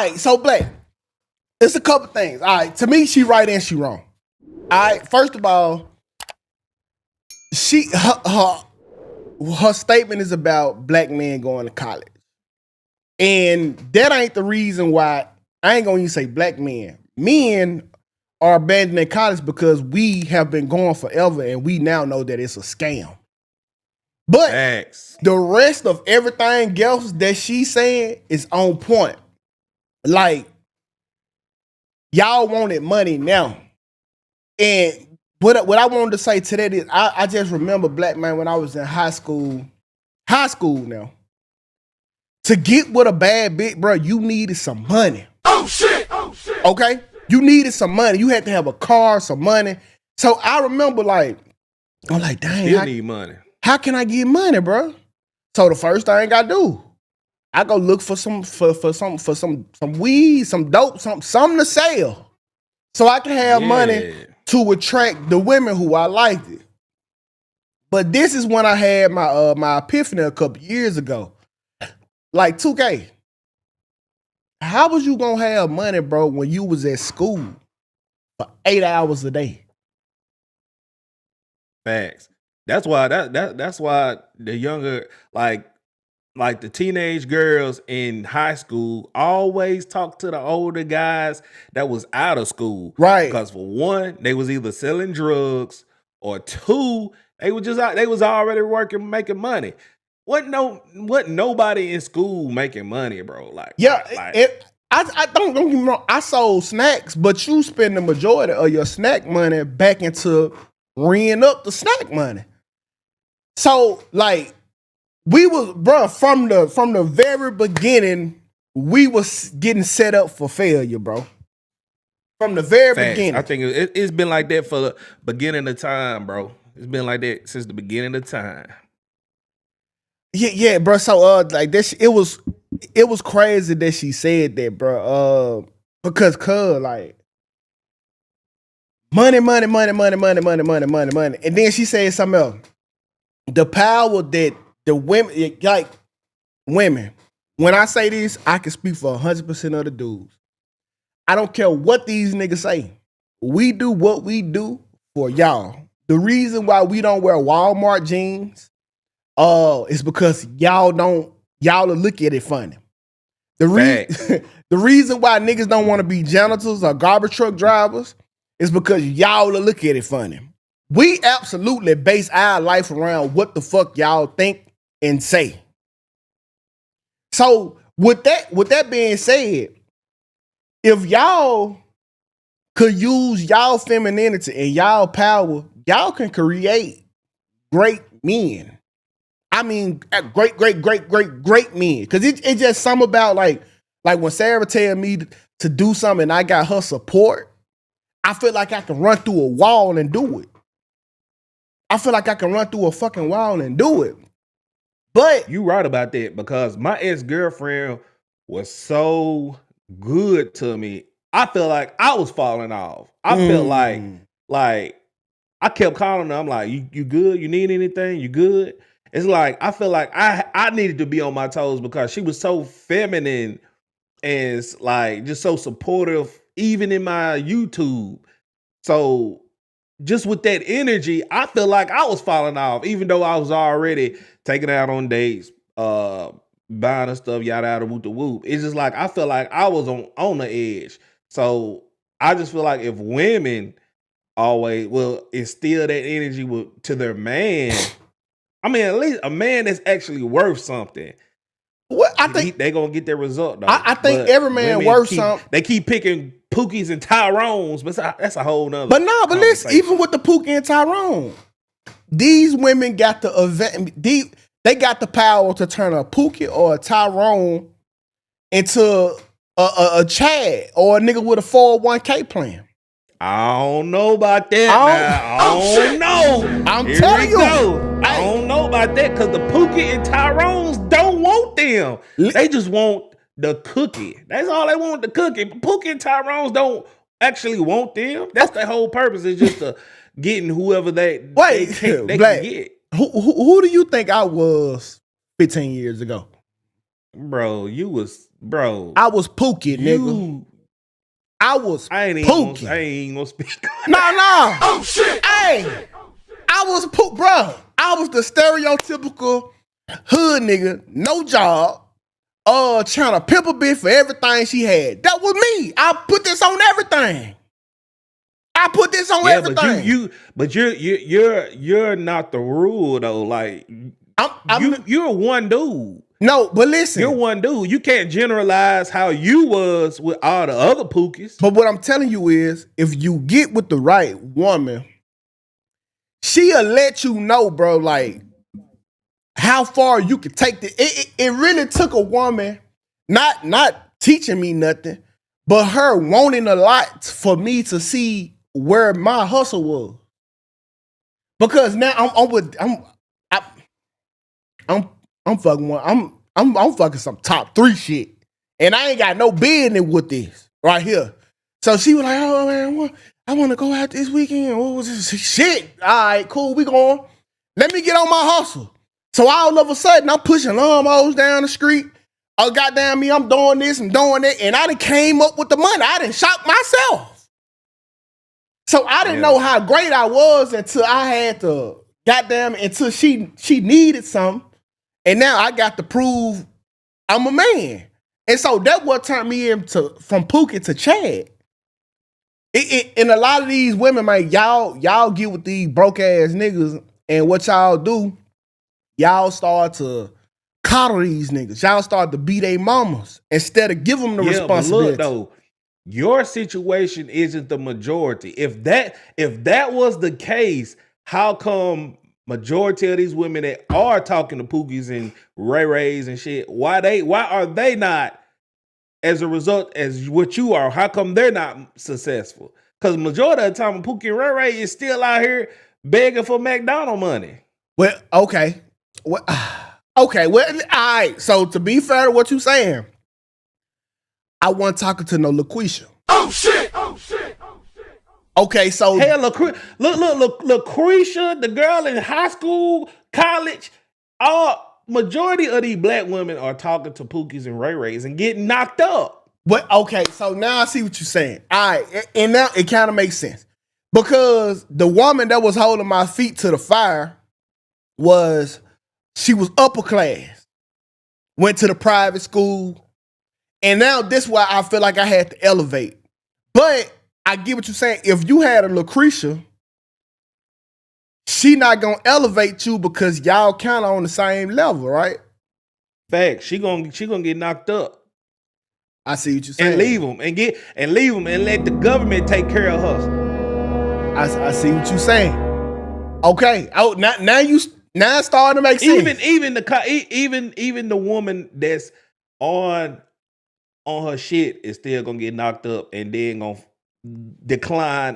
right, so Black, it's a couple things. All right, to me, she right and she wrong. All right, first of all, her statement is about black men going to college. And that ain't the reason why. I ain't gonna even say black men. Men are abandoning college because we have been going forever and we now know that it's a scam. But Thanks. the rest of everything else that she's saying is on point. Like, y'all wanted money now. And what I wanted to say to that is I just remember, Black man, when I was in high school now. To get with a bad bitch, bro, you needed some money. Oh shit! Oh shit! Okay? You needed some money. You had to have a car, some money. So I remember, like, I'm like, dang, Still need money. How can I get money, bro? So the first thing I do, I go look for some weed, some dope, something to sell, so I can have money to attract the women who I liked it. But this is when I had my epiphany a couple years ago. Like 2K, how was you gonna have money, bro, when you was at school for 8 hours a day? Facts. That's why that's why the younger, like the teenage girls in high school always talk to the older guys that was out of school. Right. Because for one, they was either selling drugs, or two, they was already working, making money. What nobody in school making money, bro. Like, I don't get me wrong. I sold snacks, but you spend the majority of your snack money back into reeing up the snack money. So, like, we was, bro, from the very beginning, we was getting set up for failure, bro. From the very beginning. I think it's been like that for the beginning of time, bro. It's been like that since the beginning of time. Yeah, bro. So like this, it was crazy that she said that, bro. Because like money, and then she said something else. The power that the women, like women. When I say this, I can speak for 100% of the dudes. I don't care what these niggas say. We do what we do for y'all. The reason why we don't wear Walmart jeans. It's because y'all will look at it funny. The reason why niggas don't want to be janitors or garbage truck drivers is because y'all will look at it funny. We absolutely base our life around what the fuck y'all think and say. So with that being said, if y'all could use y'all femininity and y'all power, y'all can create great men. I mean, great men. Because it's just something about like when Sarah tell me to do something and I got her support, I feel like I can run through a wall and do it. I feel like I can run through a fucking wall and do it. But you right about that, because my ex-girlfriend was so good to me. I feel like I was falling off. I felt like I kept calling her. I'm like, you good? You need anything? You good? It's like, I feel like I needed to be on my toes because she was so feminine and like just so supportive, even in my YouTube. So just with that energy, I feel like I was falling off, even though I was already taking out on dates, buying her stuff, yada yada whoop the whoop. It's just like I feel like I was on the edge. So I just feel like if women always will instill that energy to their man, I mean, at least a man that's actually worth something. What I think they're gonna get their result though. I think every man worth something. They keep picking Pookies and Tyrones, but that's a whole nother. But no, but listen, even with the Pookie and Tyrone, these women got the event. They got the power to turn a Pookie or a Tyrone into a Chad or a nigga with a 401k plan. I don't know about that. I don't know. I'm telling you. I don't know about that because the Pookie and Tyrones don't want them. They just want the cookie. That's all they want, the cookie. Pookie and Tyrones don't actually want them. That's the whole purpose, is just to getting whoever they can get. Who do you think I was 15 years ago? Bro, you bro. I was Pookie, nigga. I was Pookie. I ain't gonna speak. No. Oh shit. Hey, I was bro. I was the stereotypical hood nigga, no job, trying to pimp a bitch for everything she had. That was me. I put this on everything. I put this on everything. But you're not the rule though. Like you're one dude. No, but listen, you're one dude. You can't generalize how you was with all the other pookies. But what I'm telling you is, if you get with the right woman, she'll let you know, bro, like how far you can take it. It really took a woman, not teaching me nothing, but her wanting a lot for me to see where my hustle was. Because now I'm fucking one. I'm fucking some top 3 shit, and I ain't got no business with this right here. So she was like, "Oh man, I want to go out this weekend." What was this shit? All right, cool. We going. Let me get on my hustle. So all of a sudden, I'm pushing lawnmowers down the street. Oh goddamn me, I'm doing this, I'm doing that, and I done came up with the money. I done shot myself. So I didn't know how great I was until I had to until she needed something. And now I got to prove I'm a man. And so that what turned me from Pookie to Chad. And a lot of these women, man, y'all get with these broke ass niggas, and what y'all do, y'all start to coddle these niggas. Y'all start to be their mamas instead of give them the responsibility. But look, though, your situation isn't the majority. If that was the case, how come majority of these women that are talking to Pookies and Ray Rays and shit, why are they not as a result as what you are? How come they're not successful? Because majority of the time, Pookie and Ray Ray is still out here begging for McDonald's money. Well, okay. Well, all right. So to be fair to what you saying, I wasn't talking to no LaQuisha. Oh shit. Okay, so hell, Lucretia, the girl in high school, college, majority of these black women are talking to Pookies and Ray Rays and getting knocked up. But okay, so now I see what you're saying. All right, and now it kind of makes sense because the woman that was holding my feet to the fire she was upper class, went to the private school, and now this is why I feel like I had to elevate. But I get what you're saying. If you had a Lucretia, she not gonna elevate you because y'all kind of on the same level, right? Fact. She gonna get knocked up. I see what you're saying. And leave them and let the government take care of her. I see what you're saying. Okay. Oh, now it's starting to make sense. Even the woman that's on her shit is still gonna get knocked up and then gonna decline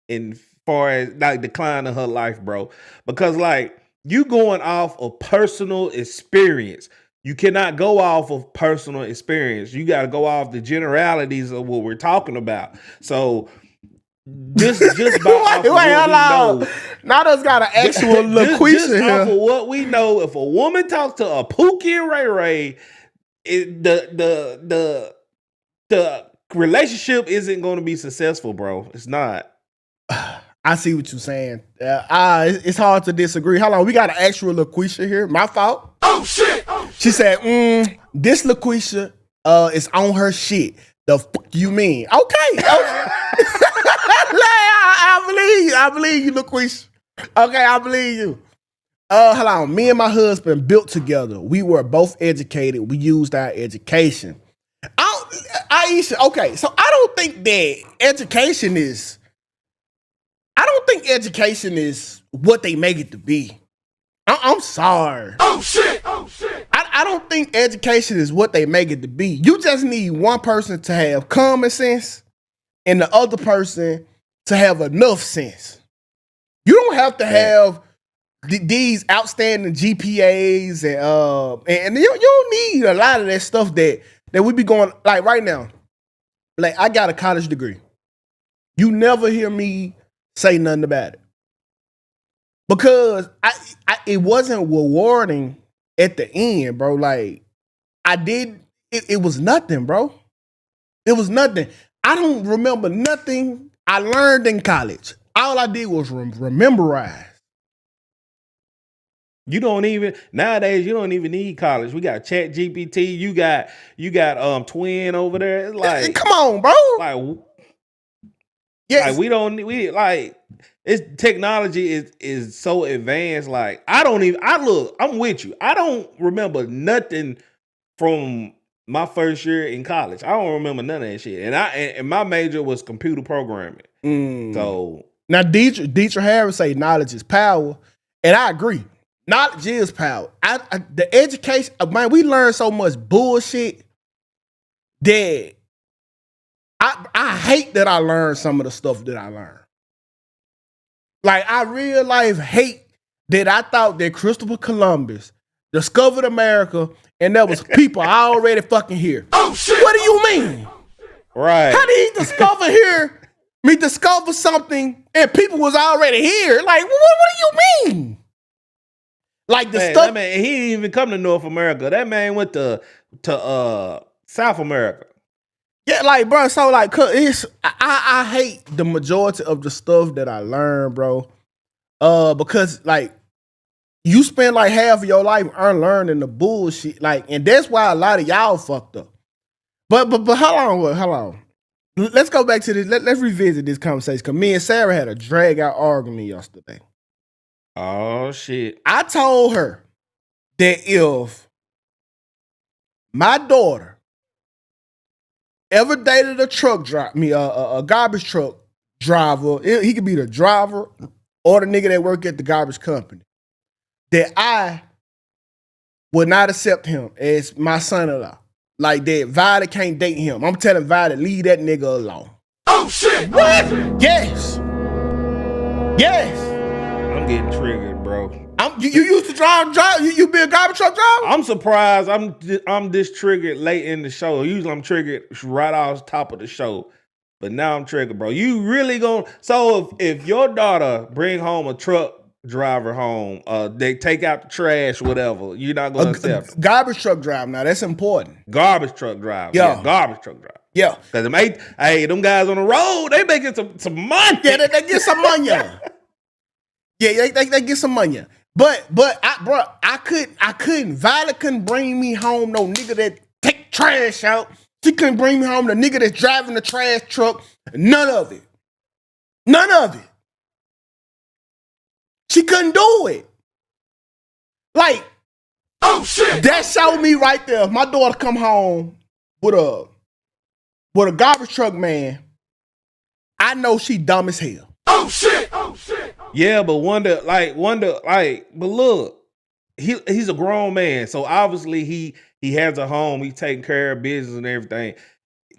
in far as like decline in her life, bro. Because like you going off of personal experience. You cannot go off of personal experience. You got to go off the generalities of what we're talking about. So just about now there's got an actual LaQuisha here. Off of what we know, if a woman talks to a Pookie and Ray Ray, the relationship isn't going to be successful, bro. It's not. I see what you're saying. It's hard to disagree. Hold on, we got an actual LaQuisha here. My fault. Oh shit! She said, "This LaQuisha is on her shit." The fuck you mean? Okay. I believe you, LaQuisha. Okay, I believe you. Hold on. Me and my husband built together. We were both educated. We used our education. Aisha, okay, so I don't think education is what they make it to be. I'm sorry. Oh shit. I don't think education is what they make it to be. You just need one person to have common sense and the other person to have enough sense. You don't have to have these outstanding GPAs and you don't need a lot of that stuff that we be going like right now. Like I got a college degree. You never hear me say nothing about it because it wasn't rewarding at the end, bro. Like I did. it was nothing, bro. It was nothing. I don't remember nothing I learned in college. All I did was rememberize. You don't even nowadays. You don't even need college. We got Chat GPT. You got Twin over there. It's like, come on, bro. Like, yes. Like it's technology is so advanced. Like I'm with you. I don't remember nothing from my first year in college. I don't remember none of that shit. And my major was computer programming. So now Dietrich Harris say knowledge is power, and I agree. Knowledge is power. The education, man, we learn so much bullshit that I hate that I learned some of the stuff that I learned. Like, I real life hate that I thought that Christopher Columbus discovered America and there was people already fucking here. Oh shit! What do you mean? Right. How did he discover something and people was already here? Like, what do you mean? Like the stuff. That man, he didn't even come to North America. That man went to South America. Yeah, like, bro. So, like, I hate the majority of the stuff that I learned, bro. Because like you spend like half of your life unlearning the bullshit, like, and that's why a lot of y'all fucked up. But how long? Let's go back to this. Let's revisit this conversation because me and Sarah had a drag out argument yesterday. Oh shit! I told her that if my daughter ever dated a garbage truck driver, he could be the driver or the nigga that work at the garbage company, that I would not accept him as my son-in-law. Like that, Violet can't date him. I'm telling Violet, leave that nigga alone. Oh shit! What? Yes. I'm getting triggered, bro. You used to drive. You be a garbage truck driver? I'm surprised. I'm this triggered late in the show. Usually I'm triggered right off the top of the show, but now I'm triggered, bro. You really gonna? So if your daughter bring home a truck driver home, they take out the trash, whatever, you're not gonna accept garbage truck driver. Now that's important. Garbage truck driver. Yeah, garbage truck driver. Yeah, because them guys on the road, they making some money. Yeah, they get some money. Yeah, they get some money. But I couldn't. Violet couldn't bring me home no nigga that take trash out. She couldn't bring me home the nigga that's driving the trash truck. None of it. She couldn't do it. Like, oh shit! That showed me right there. If my daughter come home with a garbage truck man, I know she dumb as hell. Oh shit! Yeah, but but look, he's a grown man, so obviously he has a home, he's taking care of business and everything.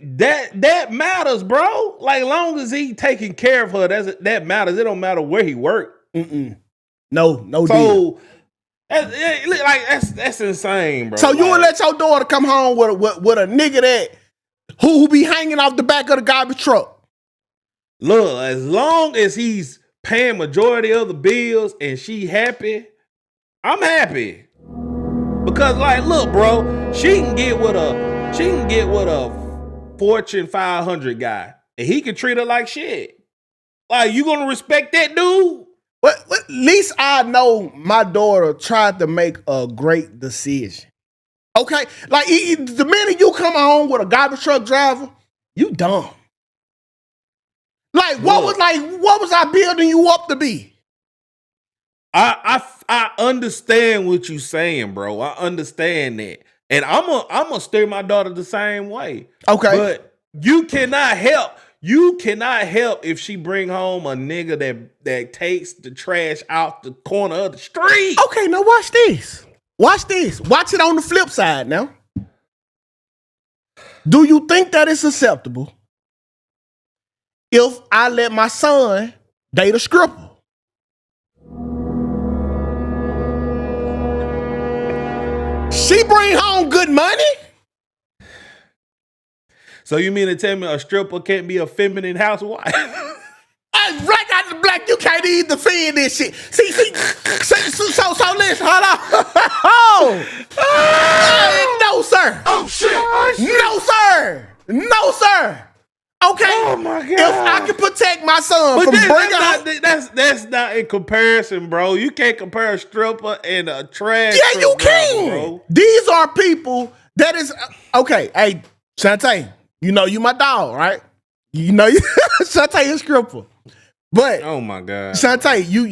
That matters, bro. Like, long as he taking care of her, that matters. It don't matter where he work. No. So that's insane, bro. So you would let your daughter come home with a nigga that who be hanging off the back of the garbage truck? Look, as long as he's paying majority of the bills and she happy, I'm happy. Because, like, look, bro, she can get with a Fortune 500 guy and he can treat her like shit. Like, you gonna respect that dude? Well, at least I know my daughter tried to make a great decision. Okay? Like, the minute you come home with a garbage truck driver, you dumb. Like, what was I building you up to be? I understand what you saying, bro. I understand that. And I'm gonna steer my daughter the same way. Okay. But you cannot help if she bring home a nigga that takes the trash out the corner of the street. Okay, now watch this. Watch it on the flip side now. Do you think that it's acceptable if I let my son date a stripper? She bring home good money? So you mean to tell me a stripper can't be a feminine housewife? Right out the black, you can't even defend this shit. See, so listen, hold on. No, sir. Oh, shit! No, sir! No, sir! Okay. Oh my God. If I can protect my son But from that's not in comparison, bro. You can't compare a stripper and a trash. Yeah, you can. Bro. These are people that is okay. Hey, Shantae, you know you my dog, right? You know you Shantae is stripper. But oh my God. Shantae, you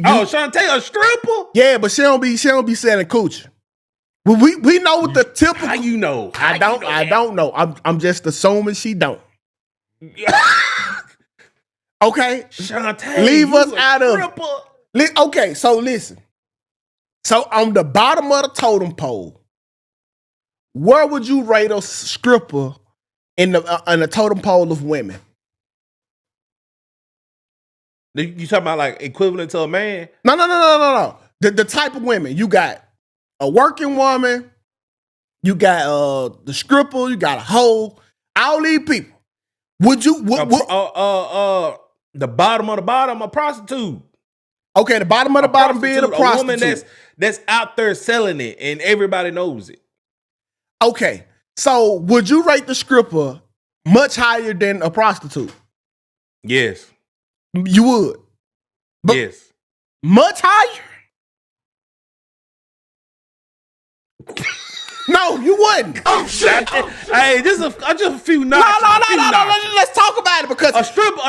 Oh, Shantae a stripper? Yeah, but she don't be selling coochie. Well, we know what the typical. How you know? I don't know. I'm just assuming she don't. Okay, Shantae, leave us out of. Okay, so listen. So on the bottom of the totem pole, where would you rate a stripper in the totem pole of women? You talking about like equivalent to a man? No. The type of women you got: a working woman, you got the stripper, you got a hoe. All these people. Would you? The bottom of the bottom, a prostitute. Okay, the bottom of the bottom being a prostitute. A woman that's out there selling it and everybody knows it. Okay, so would you rate the stripper much higher than a prostitute? Yes. You would? But yes. Much higher? No, you wouldn't. Oh shit! Hey, just a few knocks. No. Let's talk about it because a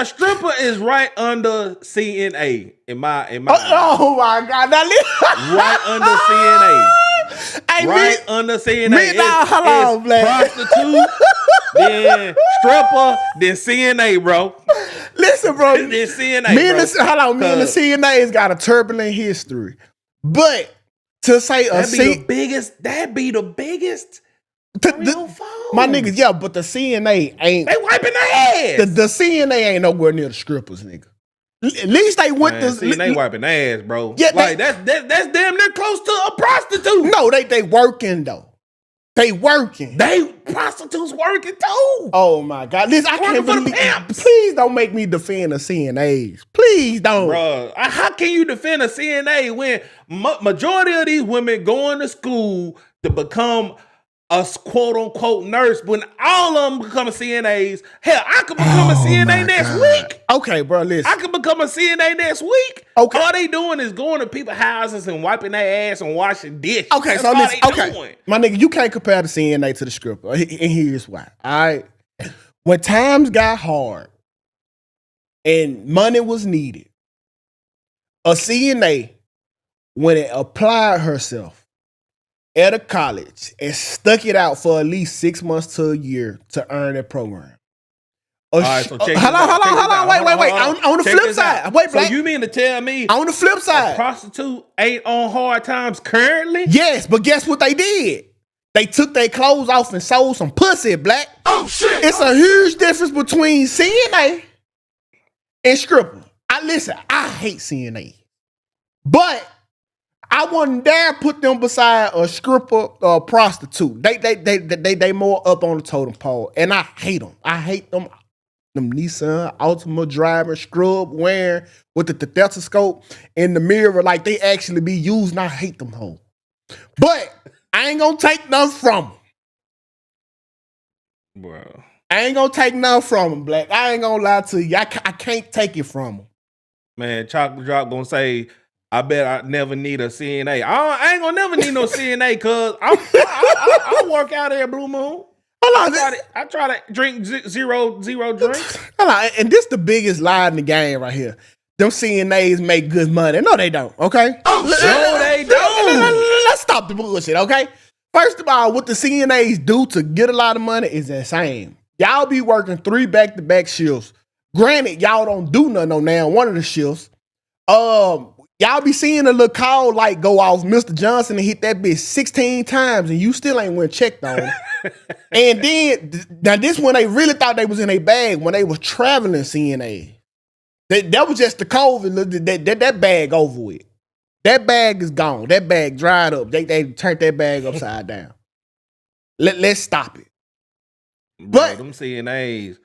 stripper is right under CNA in my oh my God! Now, right under CNA. Hey, right under CNA. Hold on, prostitute, then stripper, then CNA, bro. Listen, bro. Then CNA. Me and the CNA's got a turbulent history, but. To say that'd be the biggest. My niggas, yeah, but the CNA ain't. They wiping their ass. The CNA ain't nowhere near the strippers, nigga. At least they went to CNA wiping their ass, bro. Yeah, like that's damn near close to a prostitute. No, they working though. They working. They prostitutes working too. Oh my God! Listen, I can't believe. Please don't make me defend the CNAs. Please don't, bro. How can you defend a CNA when majority of these women going to school to become a quote unquote nurse? When all of them become CNAs, hell, I could become a CNA next week. Okay, bro, listen. I could become a CNA next week. Okay, all they doing is going to people's houses and wiping their ass and washing dishes. Okay, that's so listen. Okay, doing. My nigga, you can't compare the CNA to the stripper, and here's why. All right, when times got hard and money was needed, a CNA, when it applied herself at a college and stuck it out for at least 6 months to a year to earn that program. All right, so check hold on, wait. On the flip side. Wait, so you mean to tell me on the flip side, a prostitute ain't on hard times currently? Yes, but guess what they did? They took their clothes off and sold some pussy, black. Oh shit! It's a huge difference between CNA and stripper. I hate CNA, but I wouldn't dare put them beside a stripper or a prostitute. They more up on the totem pole, and I hate them. I hate them. Them Nissan Altima driving, scrub wearing with the stethoscope in the mirror like they actually be used. I hate them hoes. But I ain't gonna take nothing from them. Bro. I ain't gonna take nothing from them, black. I ain't gonna lie to you. I can't take it from them. Man, Chocolate Drop gonna say, I bet I never need a CNA. I ain't gonna never need no CNA cause I work out there, Blue Moon. I try to drink zero drinks. Hold on, and this the biggest lie in the game right here. Them CNAs make good money. No, they don't, okay? No, they don't. Let's stop the bullshit, okay? First of all, what the CNAs do to get a lot of money is insane. Y'all be working 3 back-to-back shifts. Granted, y'all don't do nothing on now one of the shifts. Y'all be seeing a little call light go off Mr. Johnson and hit that bitch 16 times and you still ain't went checked on. And then, now this when they really thought they was in a bag when they was traveling CNA. That was just the COVID, that bag over with. That bag is gone. That bag dried up. They turned that bag upside down. Let's stop it. But them CNAs.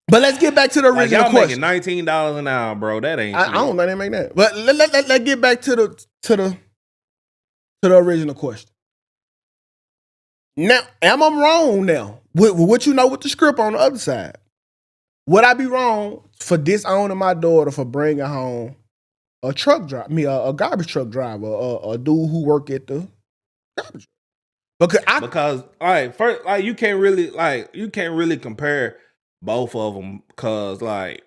But let's get back to the original y'all question. Making $19 an hour, bro. That ain't. I don't know they make that. But let's get back to the original question. Now, am I wrong now? With what you know with the script on the other side? Would I be wrong for disowning my daughter for bringing home a truck driver, a garbage truck driver, a dude who work at the garbage truck? Because all right, first, like you can't really compare both of them because like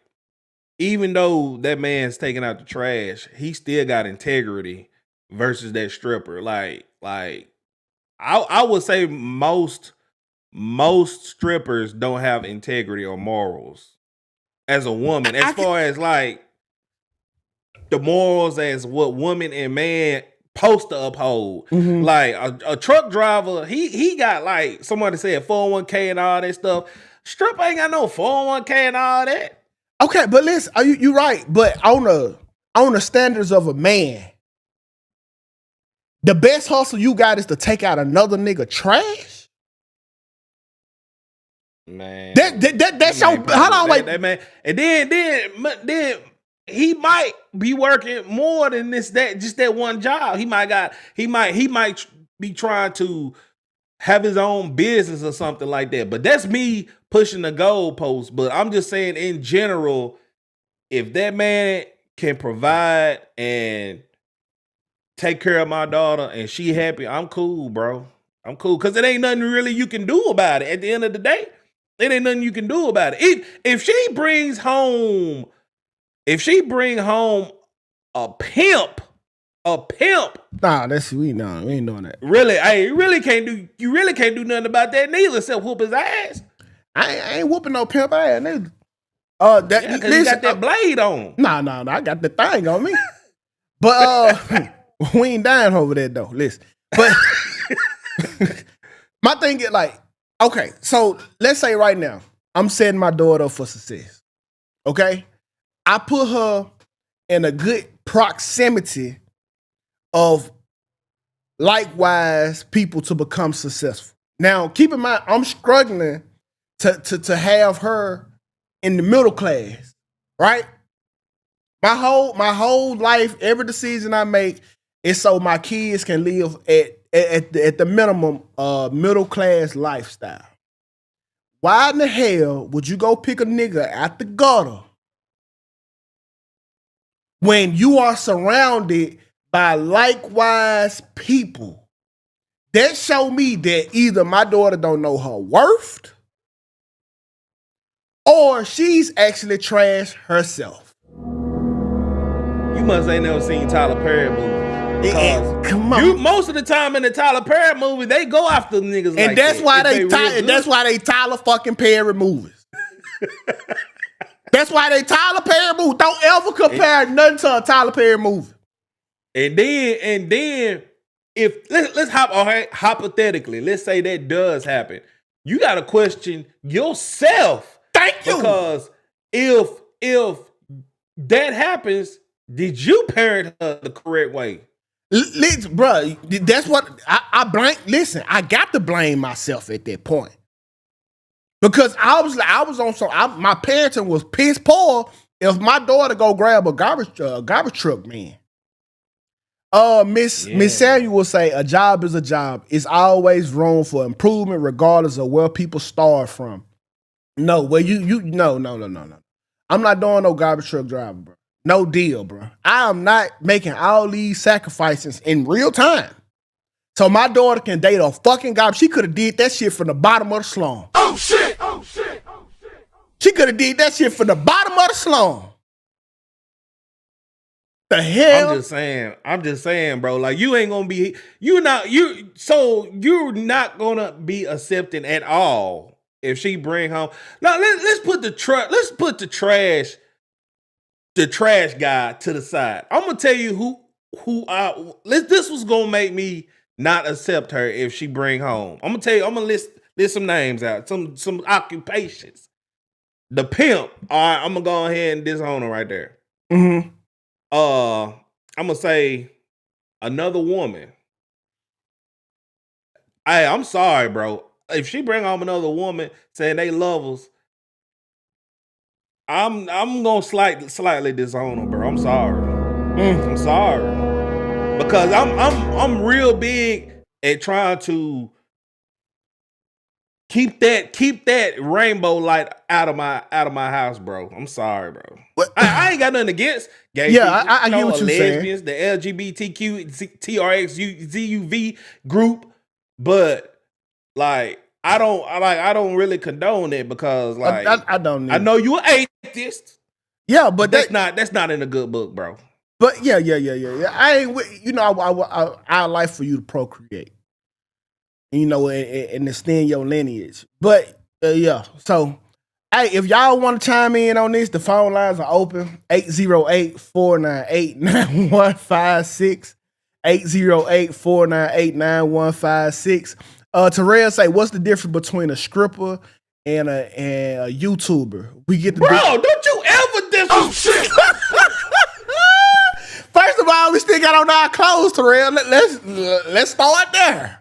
even though that man's taking out the trash, he still got integrity versus that stripper. Like I would say most strippers don't have integrity or morals as a woman. As far as like the morals as what woman and man supposed to uphold. Mm-hmm. Like a truck driver, he got like somebody said 401k and all that stuff. Stripper ain't got no 401k and all that. Okay, but listen, you right. But on the standards of a man, the best hustle you got is to take out another nigga trash. Man, that's your. Hold on, wait. That man, and then he might be working more than just that one job. He might be trying to have his own business or something like that. But that's me pushing the goalpost. But I'm just saying in general, if that man can provide and take care of my daughter and she happy, I'm cool, bro. I'm cool. Cause it ain't nothing really you can do about it. At the end of the day, it ain't nothing you can do about it. If she brings home a pimp. Nah, we ain't doing that. Really, you really can't do nothing about that neither except whoop his ass. I ain't whooping no pimp ass neither. Cause he got that blade on. Nah, I got the thing on me. But we ain't dying over that though. Listen. But my thing is like, okay, so let's say right now, I'm setting my daughter up for success. Okay? I put her in a good proximity of likewise people to become successful. Now, keep in mind, I'm struggling to have her in the middle class, right? My whole life, every decision I make is so my kids can live at the minimum middle class lifestyle. Why in the hell would you go pick a nigga at the gutter when you are surrounded by likewise people? That show me that either my daughter don't know her worth or she's actually trash herself. You must ain't never seen Tyler Perry movies. Come on. Most of the time in the Tyler Perry movie, they go after niggas and like that's that. Why that's why they Tyler fucking Perry movies. That's why they Tyler Perry movies. Don't ever compare nothing to a Tyler Perry movie. And then if let's hypothetically, let's say that does happen. You gotta question yourself. Thank you. Because if that happens, did you parent her the correct way? Listen, bro, that's what I blame. Listen, I got to blame myself at that point. Because I was my parenting was piss poor if my daughter go grab a garbage truck, man. Miss Samuel will say a job is a job. It's always room for improvement regardless of where people start from. No, well no. I'm not doing no garbage truck driver, bro. No deal, bro. I am not making all these sacrifices in real time. So my daughter can date a fucking garbage. She could have did that shit from the bottom of the slum. Oh shit! She could have did that shit from the bottom of the slum. The hell? I'm just saying, bro. Like you're not gonna be accepting at all if she bring home. Now let's put the trash guy to the side. I'm gonna tell you this was gonna make me not accept her if she bring home. I'm gonna list some names out, some occupations. The pimp. All right, I'm gonna go ahead and disown her right there. Mm-hmm. I'm gonna say another woman. Hey, I'm sorry, bro. If she bring home another woman saying they lovers, I'm gonna slightly disown her, bro. I'm sorry. I'm sorry because I'm real big at trying to Keep that rainbow light out of my house, bro. I'm sorry, bro. I ain't got nothing against gay people. I get what or you're lesbians, saying. the LGBTQ TRXUZUV group, but like I don't really condone it because like I don't. I know you an atheist. Yeah, but that's not in a good book, bro. But yeah. I ain't. You know, I like for you to procreate. You know, and extend your lineage. But yeah, so hey, if y'all want to chime in on this, the phone lines are open. 808-498-9156. 808-498-9156. Terrell say, what's the difference between a stripper and a YouTuber? We get the bro. Don't you ever disrespect? First of all, we still got on our clothes, Terrell. Let's start there.